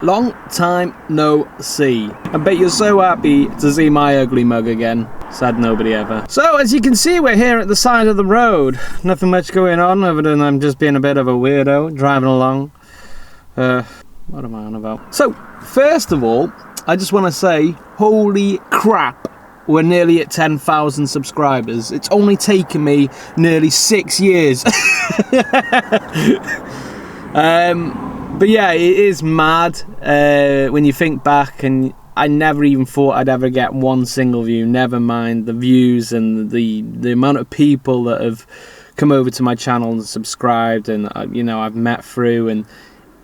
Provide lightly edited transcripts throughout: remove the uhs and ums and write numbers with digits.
Long time no see. I bet you're so happy to see my ugly mug again. Sad nobody ever. So as you can see, we're here at the side of the road. Nothing much going on other than I'm just being a bit of a weirdo driving along. What am I on about? So first of all, I just want to say, holy crap, we're nearly at 10,000 subscribers. It's only taken me nearly 6 years. But yeah, it is mad when you think back, and I never even thought I'd ever get one single view, never mind the views and the amount of people that have come over to my channel and subscribed, and you know, I've met through, and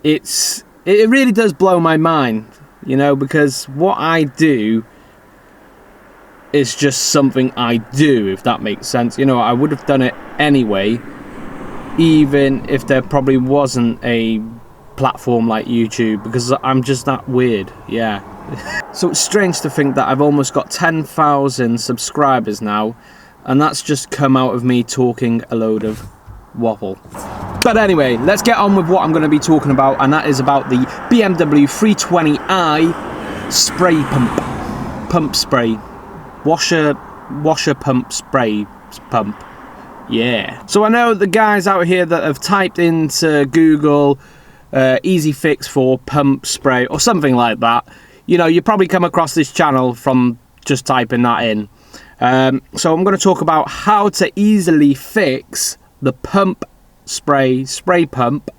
it really does blow my mind, you know, because what I do is just something I do, if that makes sense. You know, I would have done it anyway, even if there probably wasn't a platform like YouTube, because I'm just that weird, yeah. So it's strange to think that I've almost got 10,000 subscribers now, and that's just come out of me talking a load of waffle. But anyway, let's get on with what I'm going to be talking about, and that is about the BMW 320i spray pump spray, washer pump spray pump. Yeah. So I know the guys out here that have typed into Google easy fix for pump spray or something like that, you know, you probably come across this channel from just typing that in. So I'm going to talk about how to easily fix the pump spray pump,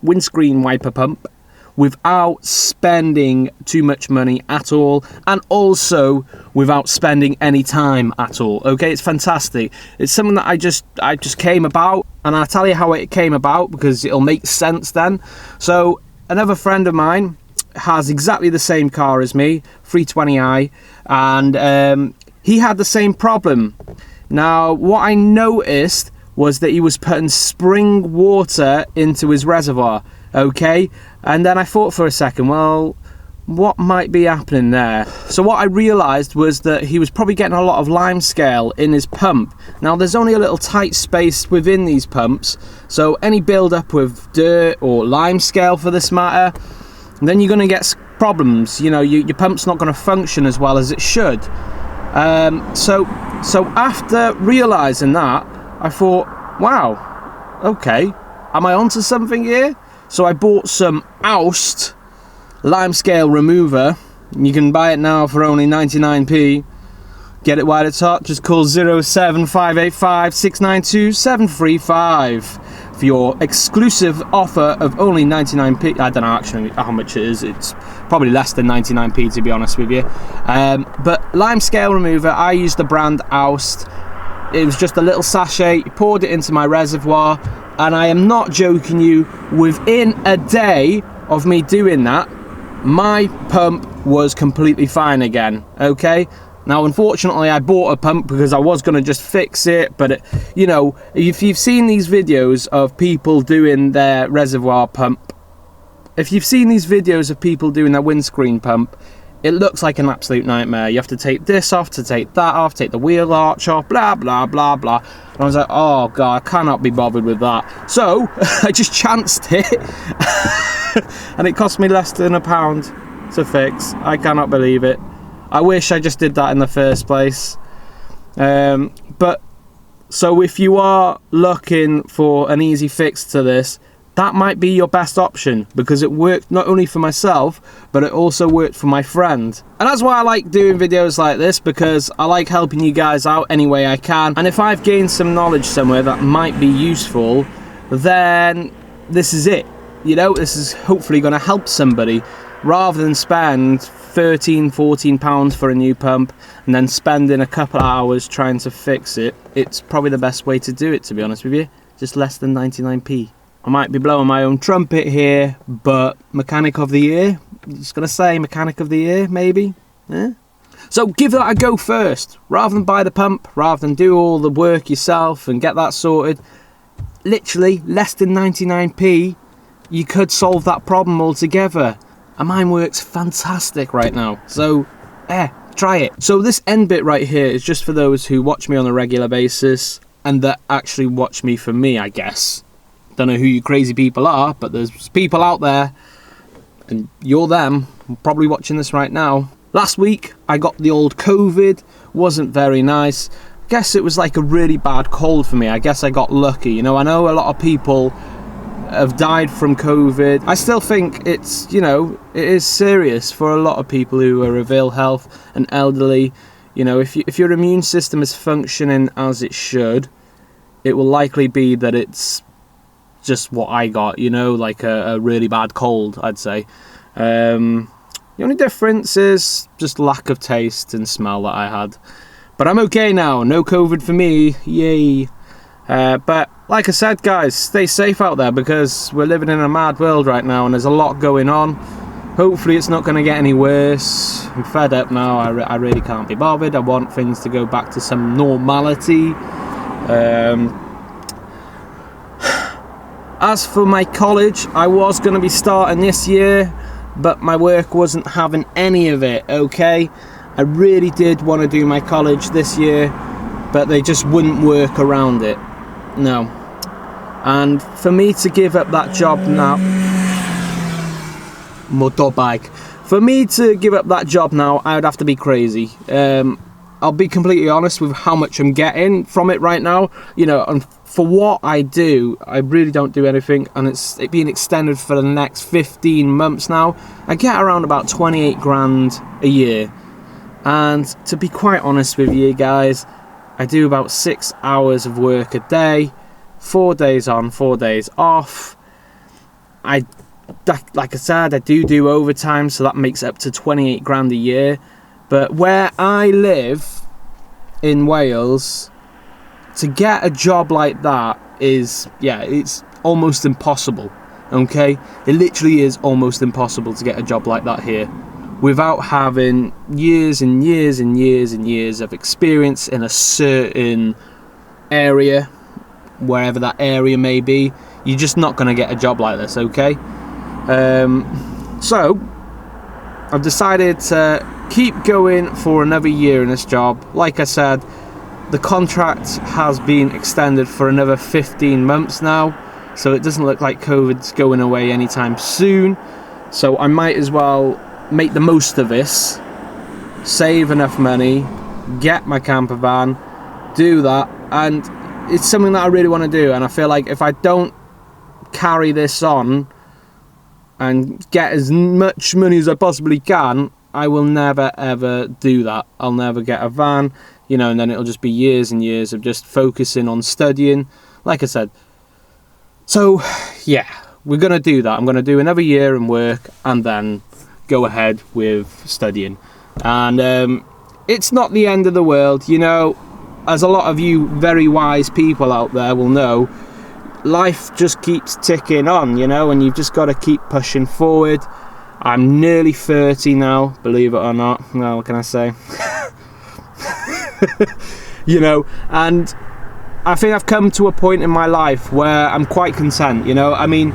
windscreen wiper pump, without spending too much money at all, and also without spending any time at all. Okay, it's fantastic. It's something that I just came about, and I'll tell you how it came about because it'll make sense then. So another friend of mine has exactly the same car as me, 320i, and he had the same problem. Now what I noticed was that he was putting spring water into his reservoir, okay? And then I thought for a second, well, what might be happening there? So what I realised was that he was probably getting a lot of limescale in his pump. Now there's only a little tight space within these pumps, so any build up with dirt or limescale for this matter, then you're going to get problems. You know, your pump's not going to function as well as it should. So after realising that, I thought, wow, okay, am I onto something here? So I bought some oust limescale remover. You can buy it now for only 99p. Get it while it's hot. Just call 07585 692 735 for your exclusive offer of only 99p. I don't know actually how much it is. It's probably less than 99p to be honest with you. But limescale remover, I use the brand Oust. It was just a little sachet, poured it into my reservoir, and I am not joking you, within a day of me doing that, my pump was completely fine again, okay? Now unfortunately I bought a pump because I was going to just fix it, but you know, if you've seen these videos of people doing their reservoir pump, if you've seen these videos of people doing their windscreen pump, it looks like an absolute nightmare. You have to take this off, to take that off, take the wheel arch off, blah, blah, blah, blah. And I was like, oh God, I cannot be bothered with that. So I just chanced it and it cost me less than £1 to fix. I cannot believe it. I wish I just did that in the first place. But so if you are looking for an easy fix to this, that might be your best option, because it worked not only for myself, but it also worked for my friend. And that's why I like doing videos like this, because I like helping you guys out any way I can. And if I've gained some knowledge somewhere that might be useful, then this is it. You know, this is hopefully going to help somebody, rather than spend £13–14 for a new pump and then spending a couple of hours trying to fix it. It's probably the best way to do it, to be honest with you. Just less than 99p. I might be blowing my own trumpet here, but mechanic of the year, just gonna say mechanic of the year, maybe. Yeah. So give that a go first, rather than buy the pump, rather than do all the work yourself and get that sorted. Literally less than 99p, you could solve that problem altogether. And mine works fantastic right now. So, try it. So this end bit right here is just for those who watch me on a regular basis and that actually watch me for me, I guess. Don't know who you crazy people are, but there's people out there and you're them, probably watching this right now. Last week, I got the old COVID, wasn't very nice. I guess it was like a really bad cold for me. I guess I got lucky. You know, I know a lot of people have died from COVID. I still think it's, you know, it is serious for a lot of people who are of ill health and elderly. You know, if your immune system is functioning as it should, it will likely be that it's just what I got, you know, like a really bad cold, I'd say. The only difference is just lack of taste and smell that I had. But I'm okay now, no COVID for me, yay. But like I said, guys, stay safe out there because we're living in a mad world right now and there's a lot going on. Hopefully it's not going to get any worse. I'm fed up now, I really can't be bothered. I want things to go back to some normality. As for my college, I was going to be starting this year, but my work wasn't having any of it, okay? I really did want to do my college this year, but they just wouldn't work around it. No. And for me to give up that job now... motorbike. For me to give up that job now, I would have to be crazy. I'll be completely honest with how much I'm getting from it right now. You know, and for what I do, I really don't do anything, and it's being extended for the next 15 months now. I get around about 28 grand a year. And to be quite honest with you guys, I do about 6 hours of work a day, 4 days on, 4 days off. Like I said, I do overtime, so that makes up to 28 grand a year. But where I live in Wales, to get a job like that is, yeah, it's almost impossible, okay? It literally is almost impossible to get a job like that here without having years and years and years and years of experience in a certain area, wherever that area may be. You're just not going to get a job like this, okay? So I've decided to keep going for another year in this job. Like I said, the contract has been extended for another 15 months now, so it doesn't look like COVID's going away anytime soon. So I might as well make the most of this, save enough money, get my camper van, do that, and it's something that I really want to do. And I feel like if I don't carry this on and get as much money as I possibly can, I will never ever do that. I'll never get a van, you know, and then it'll just be years and years of just focusing on studying, like I said. So yeah, we're gonna do that. I'm gonna do another year and work and then go ahead with studying. And it's not the end of the world, you know. As a lot of you very wise people out there will know, life just keeps ticking on, you know, and you've just got to keep pushing forward. I'm nearly 30 now, believe it or not. Well, what can I say? You know, and I think I've come to a point in my life where I'm quite content, you know. I mean,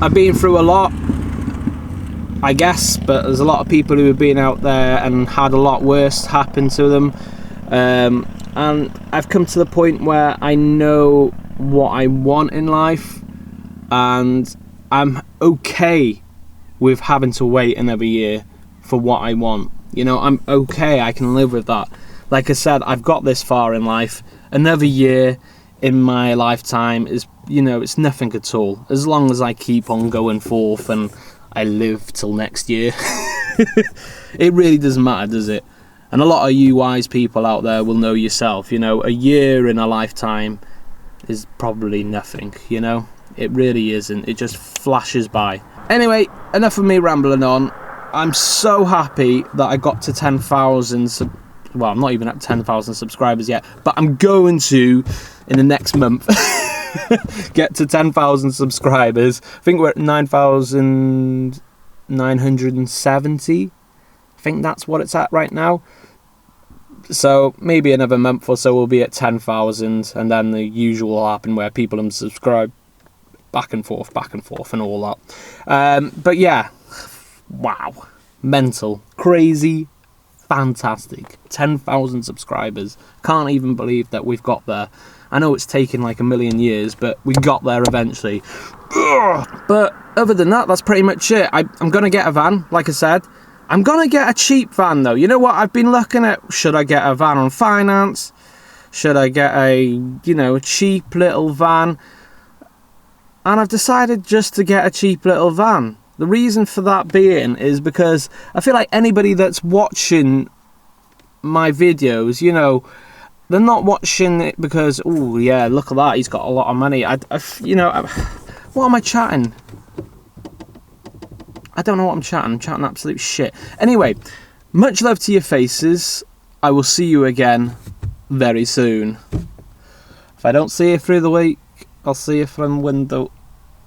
I've been through a lot, I guess, but there's a lot of people who have been out there and had a lot worse happen to them. And I've come to the point where I know what I want in life, and I'm okay with having to wait another year for what I want. You know, I'm okay, I can live with that. Like I said, I've got this far in life. Another year in my lifetime is, you know, it's nothing at all. As long as I keep on going forth and I live till next year. It really doesn't matter, does it? And a lot of you wise people out there will know yourself, you know, a year in a lifetime is probably nothing, you know? It really isn't. It just flashes by. Anyway, enough of me rambling on. I'm so happy that I got to 10,000 well, I'm not even at 10,000 subscribers yet, but I'm going to, in the next month, get to 10,000 subscribers. I think we're at 9,970. I think that's what it's at right now. So maybe another month or so we'll be at 10,000, and then the usual will happen where people unsubscribe back and forth and all that. But yeah, wow, mental, crazy, fantastic. 10,000 subscribers. Can't even believe that we've got there. I know it's taken like a million years, but we got there eventually. But other than that, that's pretty much it. I'm going to get a van, like I said. I'm going to get a cheap van, though. You know what? I've been looking at, should I get a van on finance? Should I get a, you know, a cheap little van? And I've decided just to get a cheap little van. The reason for that being is because I feel like anybody that's watching my videos, you know, they're not watching it because, oh yeah, look at that, he's got a lot of money. You know, what am I chatting? I don't know what I'm chatting. I'm chatting absolute shit. Anyway, much love to your faces. I will see you again very soon. If I don't see you through the week, I'll see you from the window.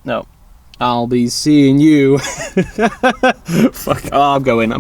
No, I'll be seeing you. Fuck, oh, I'm going.